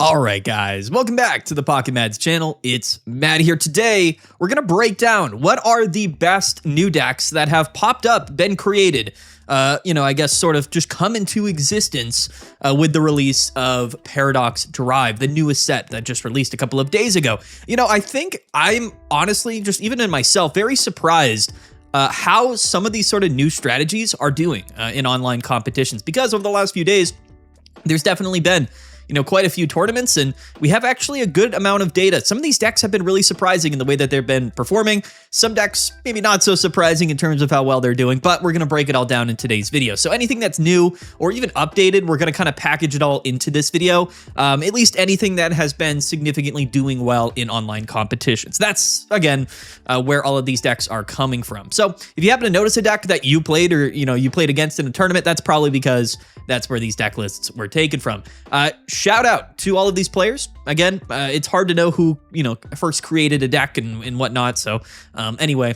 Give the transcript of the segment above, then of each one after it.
All right, guys, welcome back to the Pocket Mads channel. It's Matt here. Today, we're going to break down what are the best new decks that have popped up, been created, I guess sort of just come into existence with the release of Paradox Drive, the newest set that just released a couple of days ago. I think I'm honestly, just even in myself, very surprised how some of these sort of new strategies are doing in online competitions, because over the last few days, there's definitely been quite a few tournaments, and we have actually a good amount of data. Some of these decks have been really surprising in the way that they've been performing. Some decks, maybe not so surprising in terms of how well they're doing, but we're going to break it all down in today's video. So anything that's new or even updated, we're going to kind of package it all into this video. At least anything that has been significantly doing well in online competitions. That's, again, where all of these decks are coming from. So if you happen to notice a deck that you played or, you played against in a tournament, that's probably because that's where these deck lists were taken from. Shout out to all of these players. Again, it's hard to know who, first created a deck and whatnot. So anyway,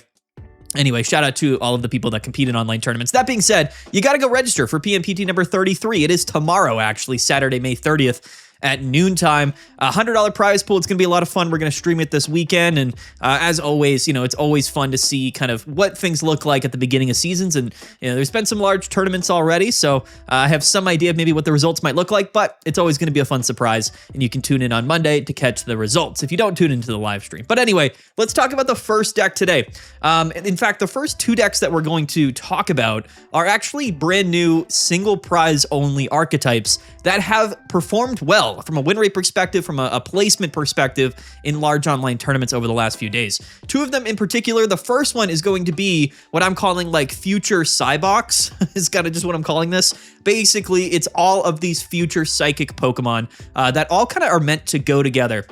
shout out to all of the people that compete in online tournaments. That being said, you got to go register for PMPT number 33. It is tomorrow, actually, Saturday, May 30th. At noontime, $100 prize pool. It's going to be a lot of fun. We're going to stream it this weekend. And as always, it's always fun to see kind of what things look like at the beginning of seasons. And, there's been some large tournaments already. So I have some idea of maybe what the results might look like, but it's always going to be a fun surprise. And you can tune in on Monday to catch the results if you don't tune into the live stream. But anyway, let's talk about the first deck today. In fact, the first two decks that we're going to talk about are actually brand new single prize only archetypes that have performed well from a win rate perspective, from a placement perspective in large online tournaments over the last few days. Two of them in particular. The first one is going to be what I'm calling like future Cybox is kind of just what I'm calling this. Basically, it's all of these future psychic Pokemon that all kind of are meant to go together.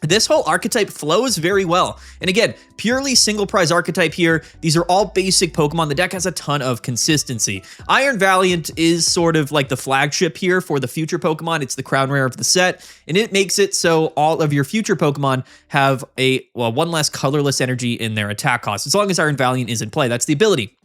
This whole archetype flows very well. And again, purely single prize archetype here. These are all basic Pokemon. The deck has a ton of consistency. Iron Valiant is sort of like the flagship here for the future Pokemon. It's the crown rare of the set, and it makes it so all of your future Pokemon have one less colorless energy in their attack cost, as long as Iron Valiant is in play. That's the ability.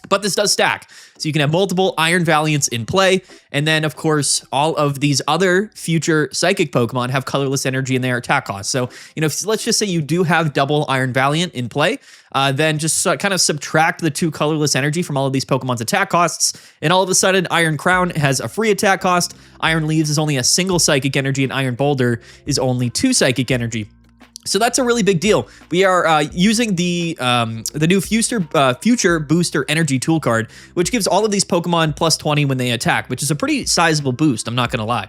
But this does stack. So you can have multiple Iron Valiants in play. And then, of course, all of these other future Psychic Pokemon have colorless energy in their attack cost. So, let's just say you do have double Iron Valiant in play, then just kind of subtract the two colorless energy from all of these Pokemon's attack costs. And all of a sudden, Iron Crown has a free attack cost. Iron Leaves is only a single Psychic energy, and Iron Boulder is only 2 Psychic energy. So that's a really big deal. We are using the new Future Booster Energy Tool card, which gives all of these Pokemon plus 20 when they attack, which is a pretty sizable boost, I'm not going to lie.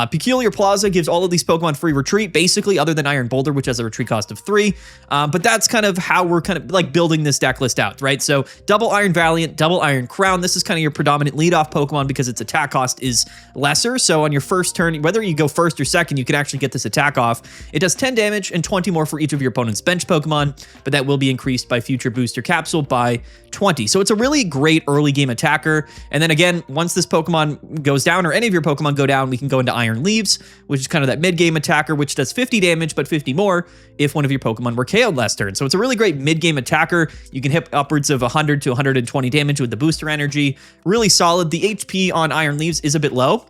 Peculiar Plaza gives all of these Pokemon free retreat, basically, other than Iron Boulder, which has a retreat cost of 3. But that's kind of how we're kind of like building this deck list out, right? So double Iron Valiant, double Iron Crown. This is kind of your predominant leadoff Pokemon because its attack cost is lesser. So on your first turn, whether you go first or second, you can actually get this attack off. It does 10 damage and 20 more for each of your opponent's bench Pokemon, but that will be increased by Future Booster Capsule by 20. So it's a really great early game attacker. And then again, once this Pokemon goes down or any of your Pokemon go down, we can go into Iron Leaves, which is kind of that mid-game attacker, which does 50 damage, but 50 more if one of your Pokemon were KO'd last turn. So it's a really great mid-game attacker. You can hit upwards of 100 to 120 damage with the booster energy. Really solid. The HP on Iron Leaves is a bit low,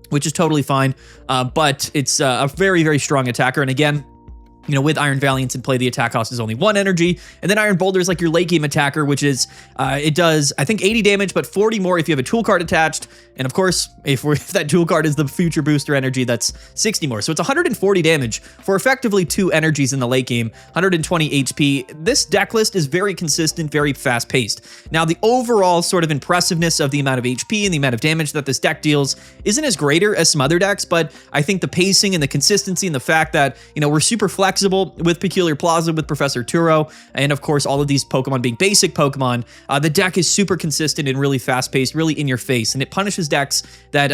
which is totally fine, but it's a very, very strong attacker. And again, with Iron Valiants in play, the attack cost is only 1 energy. And then Iron Boulder is like your late game attacker, which is, it does, I think, 80 damage, but 40 more if you have a tool card attached. And of course, if that tool card is the Future Booster Energy, that's 60 more. So it's 140 damage for effectively 2 energies in the late game, 120 HP. This deck list is very consistent, very fast paced. Now, the overall sort of impressiveness of the amount of HP and the amount of damage that this deck deals isn't as greater as some other decks, but I think the pacing and the consistency and the fact that, we're super flexible with Peculiar Plaza, with Professor Turo, and of course, all of these Pokemon being basic Pokemon, the deck is super consistent and really fast-paced, really in your face, and it punishes decks that,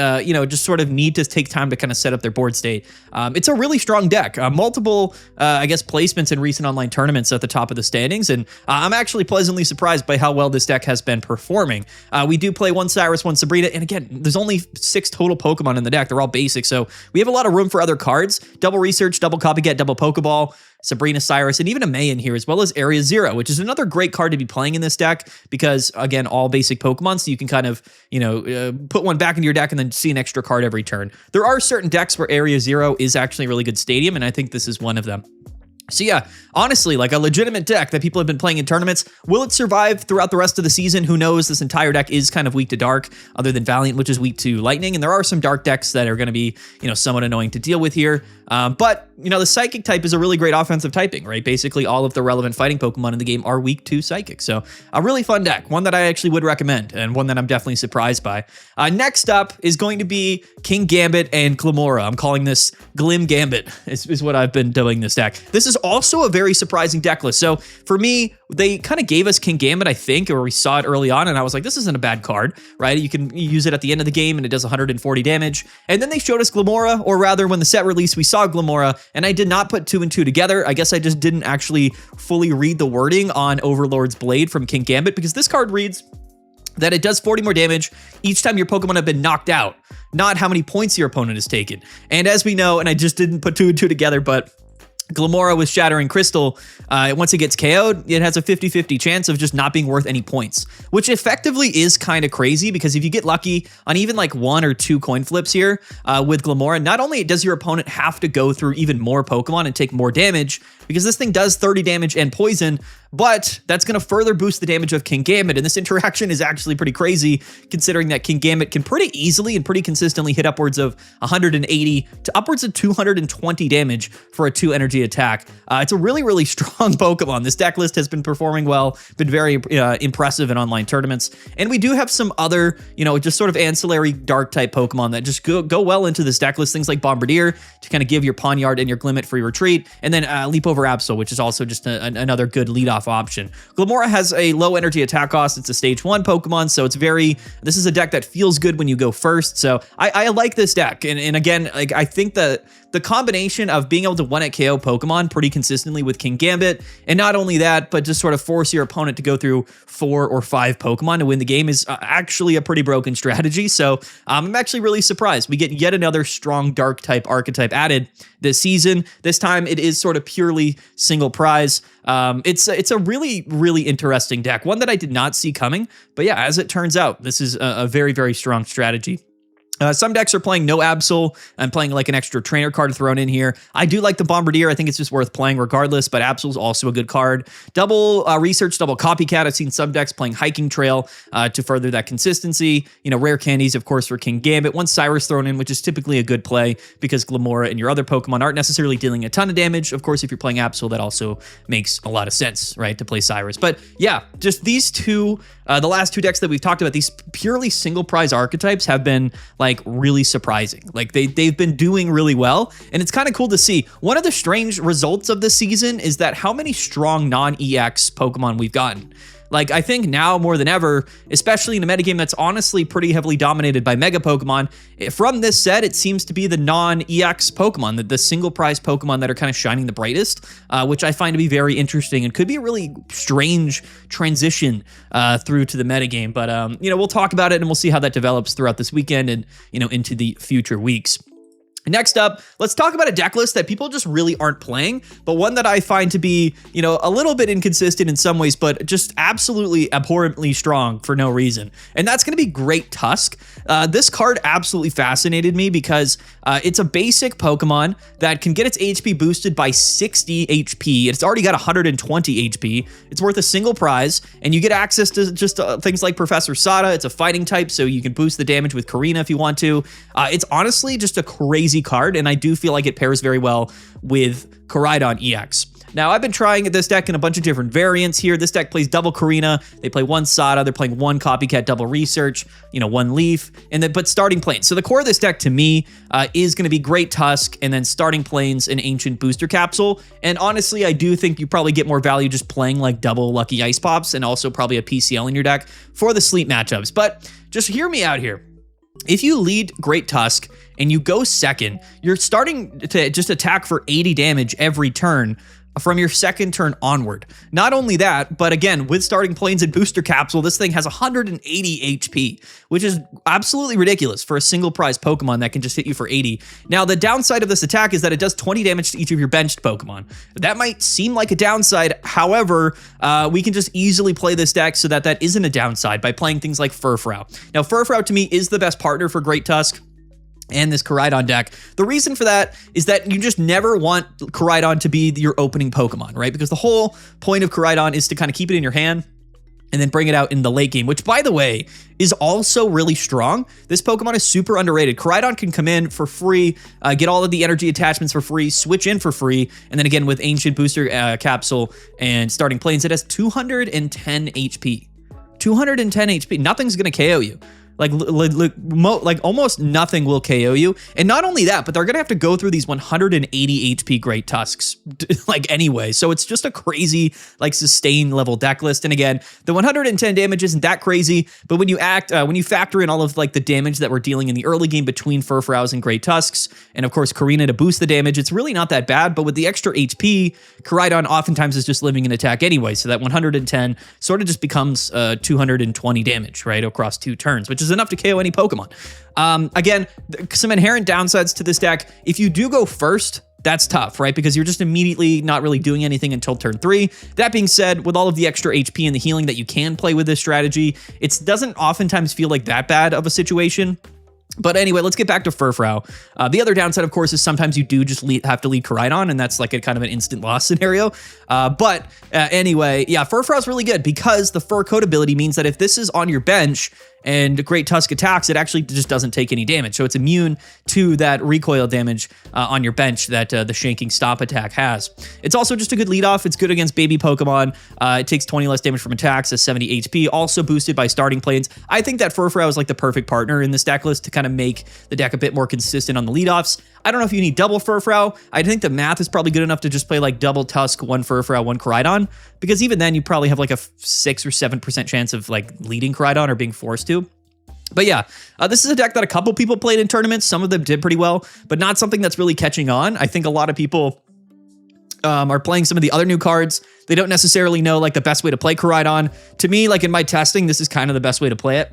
just sort of need to take time to kind of set up their board state. It's a really strong deck. Multiple, placements in recent online tournaments at the top of the standings, and I'm actually pleasantly surprised by how well this deck has been performing. We do play one Cyrus, one Sabrina, and again, there's only 6 total Pokemon in the deck. They're all basic, so we have a lot of room for other cards. Double Research, double Copycat, double Pokeball, Ball, Sabrina Cyrus, and even a May in here, as well as Area Zero, which is another great card to be playing in this deck because, again, all basic Pokemon, so you can kind of, put one back into your deck and then see an extra card every turn. There are certain decks where Area Zero is actually a really good stadium, and I think this is one of them. So yeah, honestly, like a legitimate deck that people have been playing in tournaments. Will it survive throughout the rest of the season? Who knows? This entire deck is kind of weak to dark, other than Valiant, which is weak to lightning. And there are some dark decks that are going to be, somewhat annoying to deal with here. But the Psychic type is a really great offensive typing, right? Basically, all of the relevant fighting Pokemon in the game are weak to Psychic. So a really fun deck, one that I actually would recommend, and one that I'm definitely surprised by. Next up is going to be Kingambit and Glimmora. I'm calling this Gambit is what I've been doing this deck. This is also a very surprising deck list. So for me, they kind of gave us Kingambit, I think, or we saw it early on, and I was like, this isn't a bad card, right? You can use it at the end of the game, and it does 140 damage. And then they showed us Glimmora, or rather, when the set released, we saw Glimmora, and I did not put 2 and 2 together. I guess I just didn't actually fully read the wording on Overlord's Blade from Kingambit, because this card reads that it does 40 more damage each time your Pokemon have been knocked out, not how many points your opponent has taken. And as we know, and I just didn't put 2 and 2 together, but Glimmora with Shattering Crystal, once it gets KO'd, it has a 50-50 chance of just not being worth any points, which effectively is kind of crazy, because if you get lucky on even like 1 or 2 coin flips here with Glimmora, not only does your opponent have to go through even more Pokemon and take more damage, because this thing does 30 damage and poison, but that's going to further boost the damage of Kingambit, and this interaction is actually pretty crazy, considering that Kingambit can pretty easily and pretty consistently hit upwards of 180 to upwards of 220 damage for a 2 energy attack. It's a really, really strong Pokemon. This deck list has been performing well, been very impressive in online tournaments, and we do have some other, just sort of ancillary dark type Pokemon that just go well into this deck list, things like Bombardier to kind of give your Pawniard and your Glimmet free retreat, and then Leap Over Absol, which is also just another good leadoff option. Glimmora has a low energy attack cost. It's a stage 1 Pokemon, so this is a deck that feels good when you go first. So I like this deck. And again, like I think that the combination of being able to 1-hit KO Pokemon pretty consistently with Kingambit, and not only that, but just sort of force your opponent to go through 4 or 5 Pokemon to win the game is actually a pretty broken strategy. So I'm actually really surprised. We get yet another strong dark type archetype added this season. This time it is sort of purely single prize. It's a really, really interesting deck, one that I did not see coming. But yeah, as it turns out, this is a very, very strong strategy. Some decks are playing no Absol and playing like an extra trainer card thrown in here. I do like the Bombardier. I think it's just worth playing regardless, but Absol's also a good card. Double Research, double Copycat. I've seen some decks playing Hiking Trail to further that consistency. Rare Candies, of course, for Kingambit. One Cyrus thrown in, which is typically a good play because Glimmora and your other Pokemon aren't necessarily dealing a ton of damage. Of course, if you're playing Absol, that also makes a lot of sense, right, to play Cyrus. But yeah, just these two, the last 2 decks that we've talked about, these purely single prize archetypes have been like really surprising. Like they've been doing really well, and it's kind of cool to see. One of the strange results of this season is that how many strong non-EX Pokemon we've gotten. Like, I think now more than ever, especially in a metagame that's honestly pretty heavily dominated by Mega Pokemon, from this set, it seems to be the non-EX Pokemon, the single prize Pokemon that are kind of shining the brightest, which I find to be very interesting and could be a really strange transition through to the metagame. But, we'll talk about it and we'll see how that develops throughout this weekend and, into the future weeks. Next up, let's talk about a deck list that people just really aren't playing, but one that I find to be, a little bit inconsistent in some ways, but just absolutely abhorrently strong for no reason. And that's going to be Great Tusk. This card absolutely fascinated me because it's a basic Pokemon that can get its HP boosted by 60 HP. It's already got 120 HP. It's worth a single prize, and you get access to just things like Professor Sada. It's a fighting type, so you can boost the damage with Karina if you want to. It's honestly just a crazy card, and I do feel like it pairs very well with Koraidon EX. Now, I've been trying this deck in a bunch of different variants here. This deck plays double Karina. They play 1 Sada. They're playing 1 Copycat, double Research, 1 Leaf, but starting Plains. So the core of this deck to me is going to be Great Tusk, and then starting Plains and Ancient Booster Capsule. And honestly, I do think you probably get more value just playing like double Lucky Ice Pops and also probably a PCL in your deck for the sleep matchups. But just hear me out here. If you lead Great Tusk and you go second, you're starting to just attack for 80 damage every turn from your second turn onward. Not only that, but again, with starting planes and booster capsule, this thing has 180 HP, which is absolutely ridiculous for a single prize Pokemon that can just hit you for 80. Now, the downside of this attack is that it does 20 damage to each of your benched Pokemon. That might seem like a downside. However, we can just easily play this deck so that that isn't a downside by playing things like Furfrou. Now, Furfrou to me is the best partner for Great Tusk and this Koraidon deck. The reason for that is that you just never want Koraidon to be your opening Pokemon, right? Because the whole point of Koraidon is to kind of keep it in your hand and then bring it out in the late game, which, by the way, is also really strong. This Pokemon is super underrated. Koraidon can come in for free, get all of the energy attachments for free, switch in for free, and then again with Ancient Booster Capsule and Starting Plains, it has 210 HP. 210 HP. Nothing's going to KO you. Like almost nothing will KO you. And not only that, but they're going to have to go through these 180 HP Great Tusks like anyway. So it's just a crazy like sustain level deck list. And again, the 110 damage isn't that crazy, but when you factor in all of like the damage that we're dealing in the early game between Furfrous and Great Tusks, and of course Karina to boost the damage, it's really not that bad. But with the extra HP, Koraidon oftentimes is just living in attack anyway. So that 110 sort of just becomes 220 damage, right, across 2 turns, which is enough to KO any Pokemon. Again, some inherent downsides to this deck. If you do go first, that's tough, right? Because you're just immediately not really doing anything until turn 3. That being said, with all of the extra HP and the healing that you can play with this strategy, it doesn't oftentimes feel like that bad of a situation. But anyway, let's get back to Furfrou. The other downside, of course, is sometimes you do just have to lead Koraidon, and that's like a kind of an instant loss scenario. Anyway, yeah, Furfrou is really good because the Fur Coat ability means that if this is on your bench and Great Tusk attacks, it actually just doesn't take any damage. So it's immune to that recoil damage on your bench that the Shanking Stop attack has. It's also just a good leadoff. It's good against baby Pokemon. It takes 20 less damage from attacks, has 70 HP, also boosted by Starting Plains. I think that Furfrou is like the perfect partner in this deck list to kind of make the deck a bit more consistent on the leadoffs. I don't know if you need double Furfrou. I think the math is probably good enough to just play like double Tusk, 1 Furfrou, 1 Koraidon, because even then you probably have like a 6 or 7% chance of like leading Koraidon or being forced to. But yeah, this is a deck that a couple people played in tournaments. Some of them did pretty well, but not something that's really catching on. I think a lot of people are playing some of the other new cards. They don't necessarily know like the best way to play Koraidon. To me, like in my testing, this is kind of the best way to play it.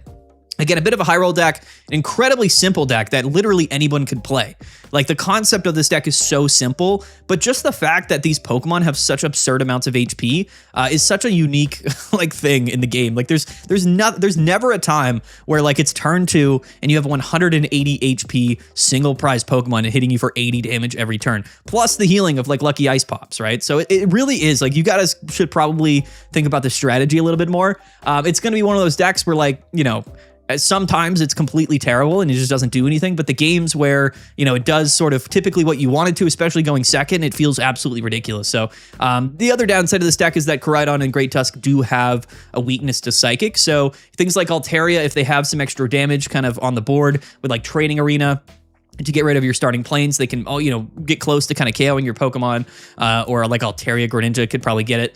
Again, a bit of a high roll deck, an incredibly simple deck that literally anyone could play. Like the concept of this deck is so simple, but just the fact that these Pokemon have such absurd amounts of HP is such a unique like thing in the game. Like there's never a time where like it's turn 2 and you have 180 HP single prize Pokemon and hitting you for 80 damage every turn, plus the healing of like Lucky Ice Pops, right? So it really is like you guys should probably think about the strategy a little bit more. It's going to be one of those decks where like, you know, sometimes it's completely terrible and it just doesn't do anything, but the games where, you know, it does sort of typically what you wanted to, especially going second, it feels absolutely ridiculous. So the other downside of this deck is that Koraidon and Great Tusk do have a weakness to Psychic. So things like Altaria, if they have some extra damage kind of on the board with like Training Arena, to get rid of your Starting Plains, they can, you know, get close to kind of KOing your Pokemon, or like Altaria Greninja could probably get it,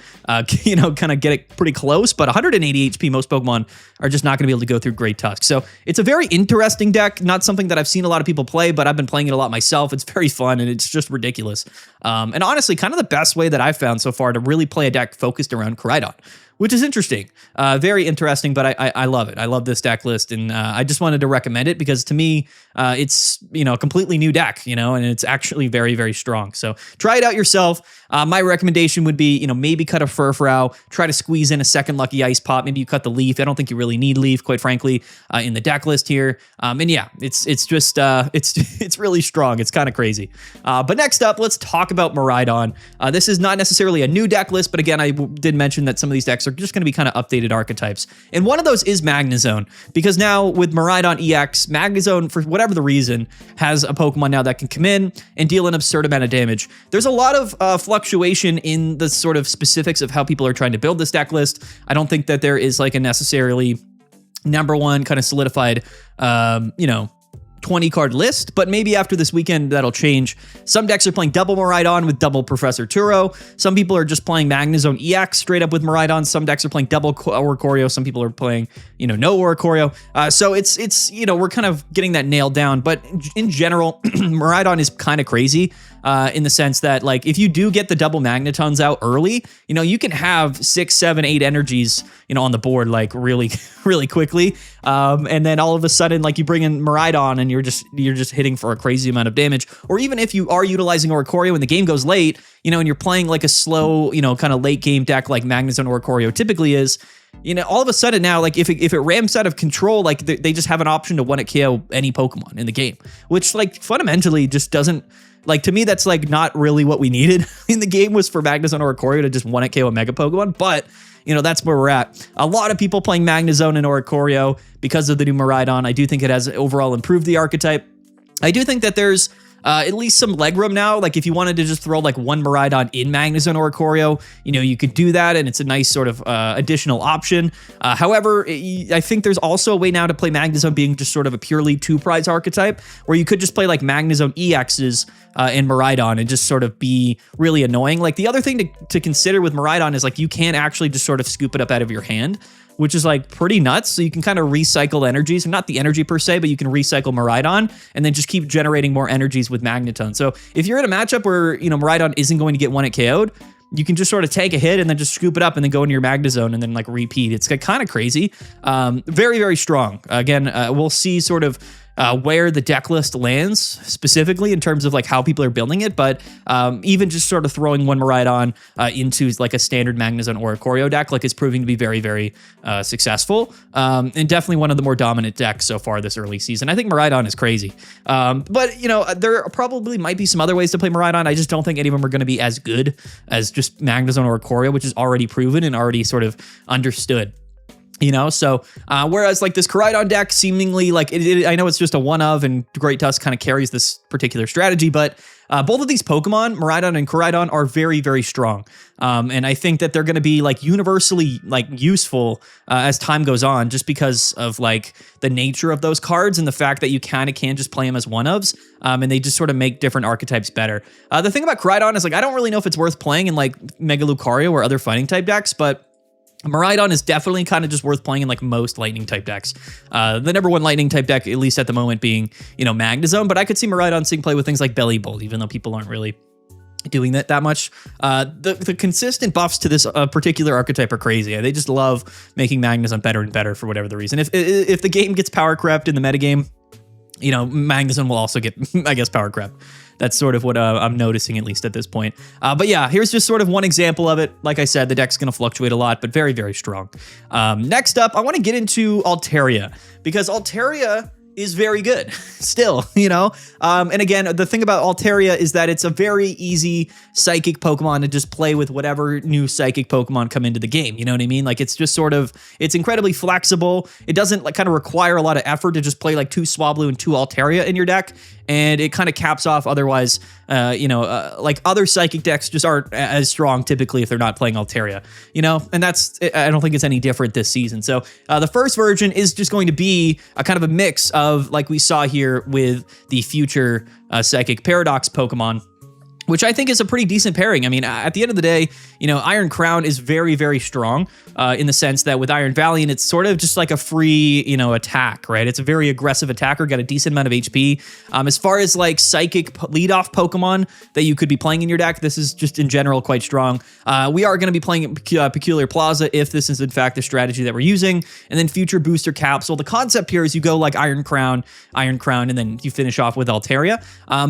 you know, kind of get it pretty close. But 180 HP, most Pokemon are just not going to be able to go through Great Tusk. So it's a very interesting deck, not something that I've seen a lot of people play, but I've been playing it a lot myself. It's very fun and it's just ridiculous. And honestly, kind of the best way that I've found so far to really play a deck focused around Koraidon, which is interesting, very interesting, but I love it. I love this deck list, and I just wanted to recommend it because to me, it's, you know, a completely new deck, you know, and it's actually very, very strong. So try it out yourself. My recommendation would be, you know, maybe cut a Furfrou, try to squeeze in a second Lucky Ice Pop. Maybe you cut the Leaf. I don't think you really need Leaf, quite frankly, in the deck list here. And yeah, it's just, it's really strong. It's kind of crazy. But next up, let's talk about Miraidon. This is not necessarily a new deck list, but again, I did mention that some of these decks are just going to be kind of updated archetypes. And one of those is Magnezone, because now with Miraidon EX, Magnezone, for whatever the reason, has a Pokemon now that can come in and deal an absurd amount of damage. There's a lot of fluctuation in the sort of specifics of how people are trying to build this deck list. I don't think that there is like a necessarily number one kind of solidified, you know, 20 card list, but maybe after this weekend that'll change. Some decks are playing double Miraidon with double Professor Turo. Some people are just playing Magnezone EX straight up with Miraidon. Some decks are playing double Oricorio. Some people are playing, no Oricorio. So it's we're kind of getting that nailed down. But in general, Miraidon is kind of crazy in the sense that, like, if you do get the double Magnetones out early, you can have 6, 7, 8 energies, on the board, like, really, really quickly. And then all of a sudden, like, you bring in Miraidon and you're just hitting for a crazy amount of damage. Or even if you are utilizing Oricorio when the game goes late, and you're playing like a slow, kind of late game deck like Magnezone Oricorio typically is, all of a sudden now, like, if it ramps out of control, like, they just have an option to 1-hit KO any Pokemon in the game, which, like, fundamentally just doesn't, like, to me, that's, like, not really what we needed in the game, was for Magnezone Oricorio to just 1-hit KO a Mega Pokemon. But that's where we're at. A lot of people playing Magnezone and Oricorio because of the new Miraidon. I do think it has overall improved the archetype. I do think that there's at least some legroom now. Like, if you wanted to just throw like one Miraidon in Magnezone Oricorio, you could do that, and it's a nice sort of additional option. However, I think there's also a way now to play Magnezone being just sort of a purely 2-prize archetype, where you could just play like Magnezone EXs and Miraidon and just sort of be really annoying. Like, the other thing to consider with Miraidon is, like, you can actually just sort of scoop it up out of your hand, which is, like, pretty nuts. So you can kind of recycle energies, not the energy per se, but you can recycle Miraidon and then just keep generating more energies with Magnetone. So if you're in a matchup where, Miraidon isn't going to get 1-hit KO'd, you can just sort of take a hit and then just scoop it up and then go into your Magnezone and then, like, repeat. It's kind of crazy. Very, very strong. Again, we'll see sort of where the deck list lands specifically in terms of, like, how people are building it. But even just sort of throwing one Miraidon into, like, a standard Magnezone Oricorio deck, like, is proving to be very, very successful. And definitely one of the more dominant decks so far this early season. I think Miraidon is crazy. But, there probably might be some other ways to play Miraidon. I just don't think any of them are going to be as good as just Magnezone Oricorio, which is already proven and already sort of understood. So whereas, like, this Koraidon deck seemingly, like, I know it's just a one of, and Great Tusk kind of carries this particular strategy, but both of these Pokemon, Miraidon and Koraidon, are very, very strong. And I think that they're going to be, like, universally, like, useful as time goes on, just because of, like, the nature of those cards and the fact that you kind of can just play them as one-ofs, and they just sort of make different archetypes better. The thing about Koraidon is, like, I don't really know if it's worth playing in, like, Mega Lucario or other fighting type decks, but Miraidon is definitely kind of just worth playing in, like, most lightning type decks. The number one lightning type deck, at least at the moment, being, Magnezone, but I could see Miraidon seeing play with things like Belly Bolt, even though people aren't really doing that much. The consistent buffs to this particular archetype are crazy. They just love making Magnezone better and better for whatever the reason. If the game gets power crept in the metagame, Magnezone will also get, I guess, power crept. That's sort of what I'm noticing, at least at this point. But yeah, here's just sort of one example of it. Like I said, the deck's going to fluctuate a lot, but very, very strong. Next up, I want to get into Altaria, because Altaria is very good still, and again, the thing about Altaria is that it's a very easy psychic Pokemon to just play with whatever new psychic Pokemon come into the game. You know what I mean? Like, it's just sort of, it's incredibly flexible. It doesn't, like, kind of require a lot of effort to just play like 2 Swablu and 2 Altaria in your deck. And it kind of caps off otherwise, like, other psychic decks just aren't as strong typically if they're not playing Altaria, and that's, I don't think it's any different this season. So the first version is just going to be a kind of a mix of, like we saw here with the future Psychic Paradox Pokemon, which I think is a pretty decent pairing. I mean, at the end of the day, Iron Crown is very, very strong in the sense that with Iron Valiant, it's sort of just like a free, attack, right? It's a very aggressive attacker, got a decent amount of HP. As far as, like, psychic leadoff Pokemon that you could be playing in your deck, this is just in general quite strong. We are going to be playing Peculiar Plaza if this is in fact the strategy that we're using, and then Future Booster Capsule. The concept here is you go like Iron Crown, and then you finish off with Altaria.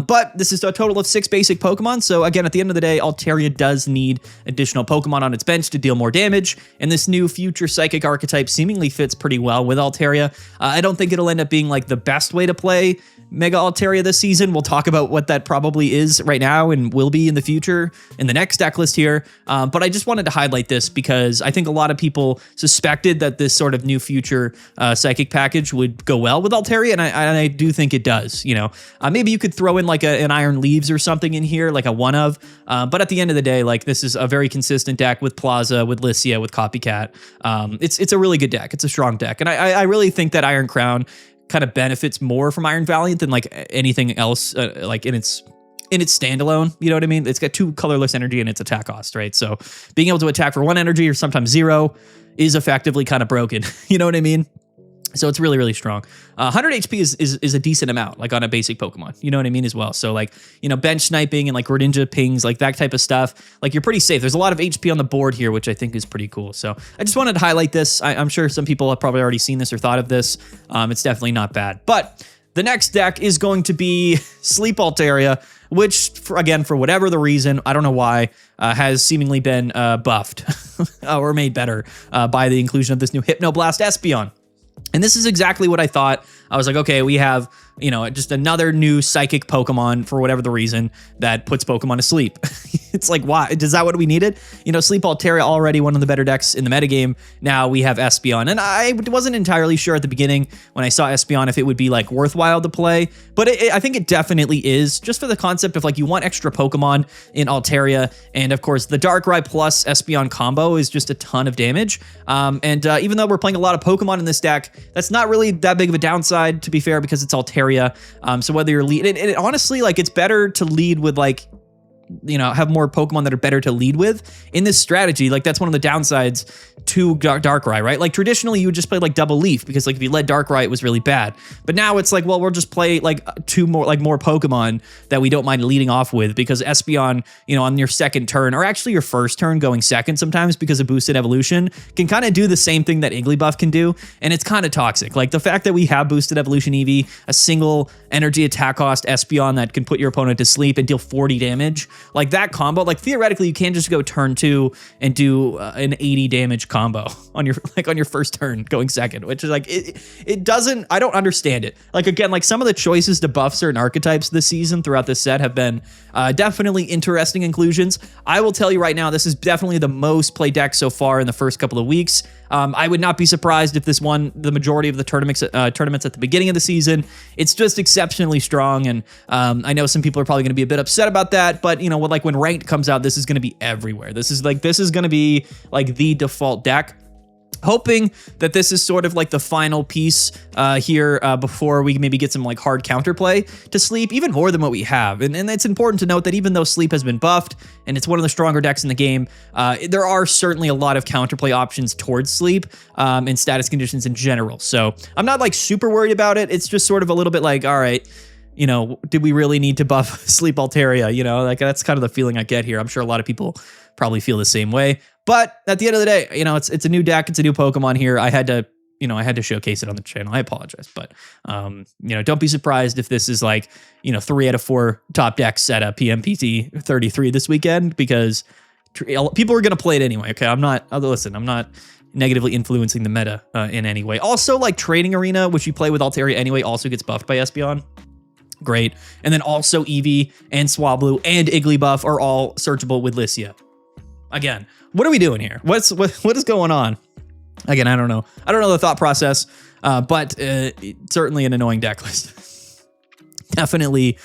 But this is a total of 6 basic Pokemon. So again, at the end of the day, Altaria does need additional Pokemon on its bench to deal more damage, and this new future psychic archetype seemingly fits pretty well with Altaria. I don't think it'll end up being, like, the best way to play Mega Altaria this season. We'll talk about what that probably is right now and will be in the future in the next deck list here. But I just wanted to highlight this because I think a lot of people suspected that this sort of new future psychic package would go well with Altaria, and I do think it does. Maybe you could throw in like an Iron Leaves or something in here, like a one of. But at the end of the day, like, this is a very consistent deck with Plaza, with Lycia, with Copycat. It's a really good deck. It's a strong deck, and I really think that Iron Crown kind of benefits more from Iron Valiant than like anything else, like in its standalone, you know what I mean? It's got 2 colorless energy and its attack cost, right? So being able to attack for 1 energy or sometimes 0 is effectively kind of broken. You know what I mean? So it's really, really strong. 100 HP is a decent amount, like on a basic Pokemon. You know what I mean as well. So like, you know, bench sniping and like Greninja pings, like that type of stuff, like you're pretty safe. There's a lot of HP on the board here, which I think is pretty cool. So I just wanted to highlight this. I'm sure some people have probably already seen this or thought of this. It's definitely not bad. But the next deck is going to be Sleep Altaria, which, for whatever the reason, I don't know why, has seemingly been buffed or made better by the inclusion of this new Hypnoblast Espeon. And this is exactly what I thought. I was like, okay, we have, you know, just another new psychic Pokemon for whatever the reason that puts Pokemon to sleep. It's like, why? Is that what we needed? You know, Sleep Altaria already one of the better decks in the metagame. Now we have Espeon. And I wasn't entirely sure at the beginning when I saw Espeon if it would be like worthwhile to play. But I think it definitely is, just for the concept of like you want extra Pokemon in Altaria. And of course, the Darkrai plus Espeon combo is just a ton of damage. Even though we're playing a lot of Pokemon in this deck, that's not really that big of a downside, to be fair, because it's Altaria. So whether you're lead, and honestly, like it's better to lead with like, you know, have more Pokemon that are better to lead with in this strategy. Like that's one of the downsides to Darkrai, right? Like traditionally you would just play like double leaf because like if you led Darkrai, it was really bad. But now it's like, well, we'll just play like more Pokemon that we don't mind leading off with, because Espeon, you know, on your second turn or actually your first turn going second sometimes because of boosted evolution can kind of do the same thing that Igglybuff can do. And it's kind of toxic. Like the fact that we have boosted evolution Eevee, a single energy attack cost Espeon that can put your opponent to sleep and deal 40 damage. Like that combo, like theoretically you can't just go turn 2 and do an 80 damage combo on your first turn going second, which is like, it doesn't, I don't understand it. Like again, like some of the choices to buff certain archetypes this season throughout this set have been definitely interesting inclusions. I will tell you right now, this is definitely the most played deck so far in the first couple of weeks. I would not be surprised if this won the majority of the tournaments at the beginning of the season. It's just exceptionally strong, and I know some people are probably going to be a bit upset about that, but you know, when ranked comes out, this is going to be everywhere. This is going to be like the default deck. Hoping that this is sort of like the final piece here before we maybe get some like hard counterplay to Sleep, even more than what we have. And it's important to note that even though Sleep has been buffed and it's one of the stronger decks in the game, there are certainly a lot of counterplay options towards Sleep and status conditions in general. So I'm not like super worried about it. It's just sort of a little bit like, all right, you know, did we really need to buff Sleep Altaria? You know, like that's kind of the feeling I get here. I'm sure a lot of people probably feel the same way. But at the end of the day, you know, it's a new deck, it's a new Pokemon here. I had to showcase it on the channel. I apologize, but you know, don't be surprised if this is like, you know, 3 out of 4 top decks at a PMPT 33 this weekend, because people are going to play it anyway. Okay, I'm not negatively influencing the meta in any way. Also, like Training Arena, which you play with Altaria anyway, also gets buffed by Espeon. Great. And then also Eevee and Swablu and Igglybuff are all searchable with Licia. Again, what are we doing here? What is going on? Again, I don't know. I don't know the thought process, but certainly an annoying deck list. Definitely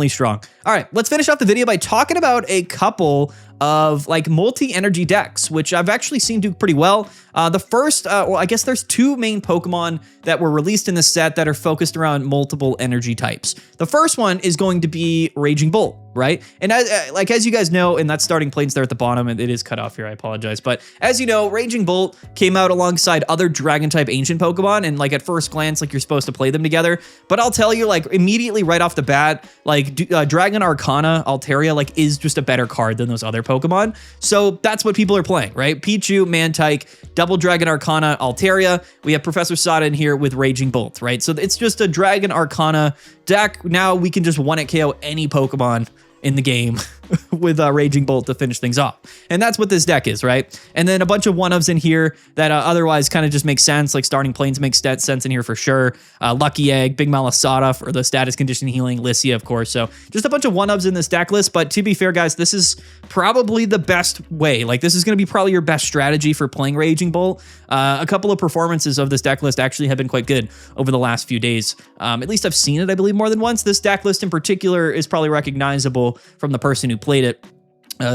strong. All right, let's finish off the video by talking about a couple of like multi-energy decks, which I've actually seen do pretty well. The first, well, I guess there's 2 main Pokemon that were released in this set that are focused around multiple energy types. The first one is going to be Raging Bolt, right? And as you guys know, and that starting planes there at the bottom, and it is cut off here, I apologize. But as you know, Raging Bolt came out alongside other Dragon type ancient Pokemon, and like at first glance, like you're supposed to play them together. But I'll tell you, like immediately right off the bat, like Dragon Arcana Altaria like is just a better card than those other Pokemon. So that's what people are playing, right? Pichu, Mantike, Double Dragon Arcana Altaria. We have Professor Sada in here with Raging Bolt, right? So it's just a Dragon Arcana deck. Now we can just 1-hit KO any Pokemon in the game with Raging Bolt to finish things off. And that's what this deck is, right? And then a bunch of one-ofs in here that otherwise kind of just make sense, like Starting Plains makes sense in here for sure. Lucky Egg, Big Malasada for the status condition healing, Licia, of course. So just a bunch of one-ofs in this deck list, but to be fair, guys, this is probably the best way. Like this is going to be probably your best strategy for playing Raging Bolt. A couple of performances of this deck list actually have been quite good over the last few days. At least I've seen it, I believe, more than once. This deck list in particular is probably recognizable from the person who played it.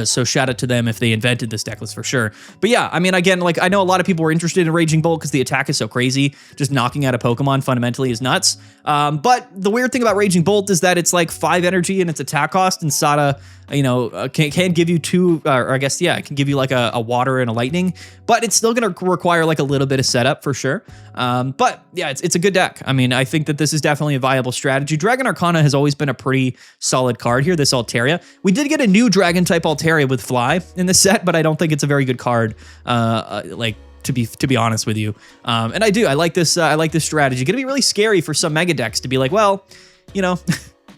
So shout out to them if they invented this deck list for sure. But yeah, I mean, again, like I know a lot of people were interested in Raging Bolt because the attack is so crazy. Just knocking out a Pokemon fundamentally is nuts. But the weird thing about Raging Bolt is that it's like 5 energy and its attack cost, and Sada, you know, can give you 2, or I guess, yeah, it can give you like a water and a lightning, but it's still going to require like a little bit of setup for sure. But yeah, it's a good deck. I mean, I think that this is definitely a viable strategy. Dragon Arcana has always been a pretty solid card here, this Altaria. We did get a new Dragon type Altaria with Fly in the set, but I don't think it's a very good card, like, to be honest with you. And I like this strategy. Gonna be really scary for some mega decks to be like, well, you know,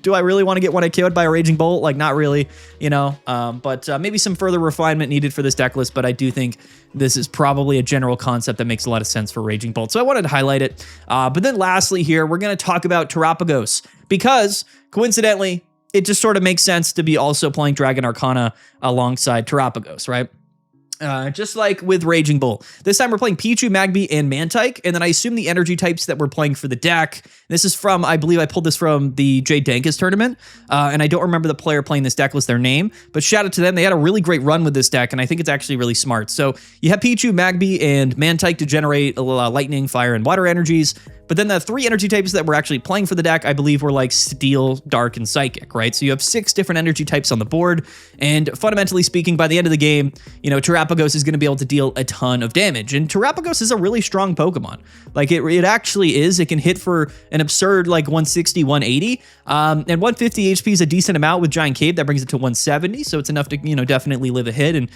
do I really want to get one KO'd by a Raging Bolt? Like, not really, you know, but maybe some further refinement needed for this deck list, but I do think this is probably a general concept that makes a lot of sense for Raging Bolt. So I wanted to highlight it. But then lastly here, we're going to talk about Terapagos because coincidentally, it just sort of makes sense to be also playing Dragon Arcana alongside Terapagos, right? Just like with Raging Bolt. This time we're playing Pichu, Magby, and Mantike, and then I assume the energy types that we're playing for the deck. This is from, I believe I pulled this from the Jay Dankus tournament, and I don't remember the player playing this deck list, their name, but shout out to them. They had a really great run with this deck, and I think it's actually really smart. So you have Pichu, Magby, and Mantike to generate lightning, fire, and water energies. But then the 3 energy types that we're actually playing for the deck, I believe, were like Steel, Dark, and Psychic, right? So you have 6 different energy types on the board, and fundamentally speaking, by the end of the game, you know, Terapagos is going to be able to deal a ton of damage. And Terapagos is a really strong Pokemon. Like, it actually is. It can hit for an absurd, like, 160, 180, and 150 HP is a decent amount with Giant Cave. That brings it to 170, so it's enough to, you know, definitely live a hit and,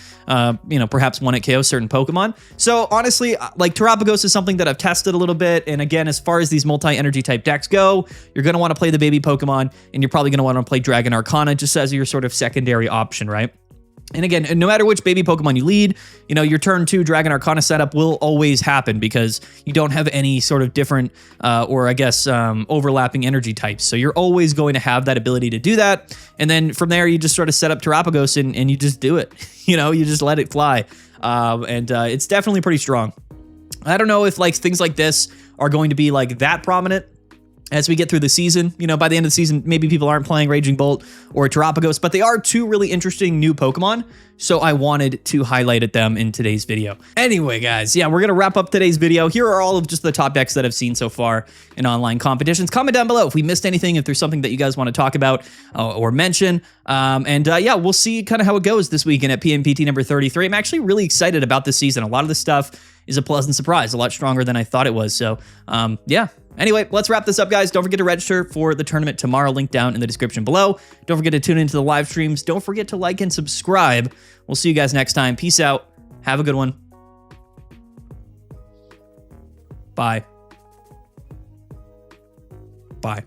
you know, perhaps one at KO certain Pokemon. So, honestly, like, Terapagos is something that I've tested a little bit, and again, as far as these multi-energy type decks go, you're going to want to play the baby Pokemon, and you're probably going to want to play Dragon Arcana just as your sort of secondary option, right? And again, no matter which baby Pokemon you lead, you know, your turn 2 Dragon Arcana setup will always happen because you don't have any sort of different, or I guess, overlapping energy types. So you're always going to have that ability to do that. And then from there, you just sort of set up Terapagos and you just do it. You know, you just let it fly. And it's definitely pretty strong. I don't know if like things like this are going to be like that prominent as we get through the season. You know, by the end of the season, maybe people aren't playing Raging Bolt or Terapagos, but they are 2 really interesting new Pokemon. So I wanted to highlight them in today's video. Anyway, guys, yeah, we're going to wrap up today's video. Here are all of just the top decks that I've seen so far in online competitions. Comment down below if we missed anything, if there's something that you guys want to talk about or mention. Yeah, we'll see kind of how it goes this weekend at PMPT number 33. I'm actually really excited about this season. A lot of this stuff is a pleasant surprise, a lot stronger than I thought it was. So, yeah. Anyway, let's wrap this up, guys. Don't forget to register for the tournament tomorrow, link down in the description below. Don't forget to tune into the live streams. Don't forget to like and subscribe. We'll see you guys next time. Peace out. Have a good one. Bye. Bye.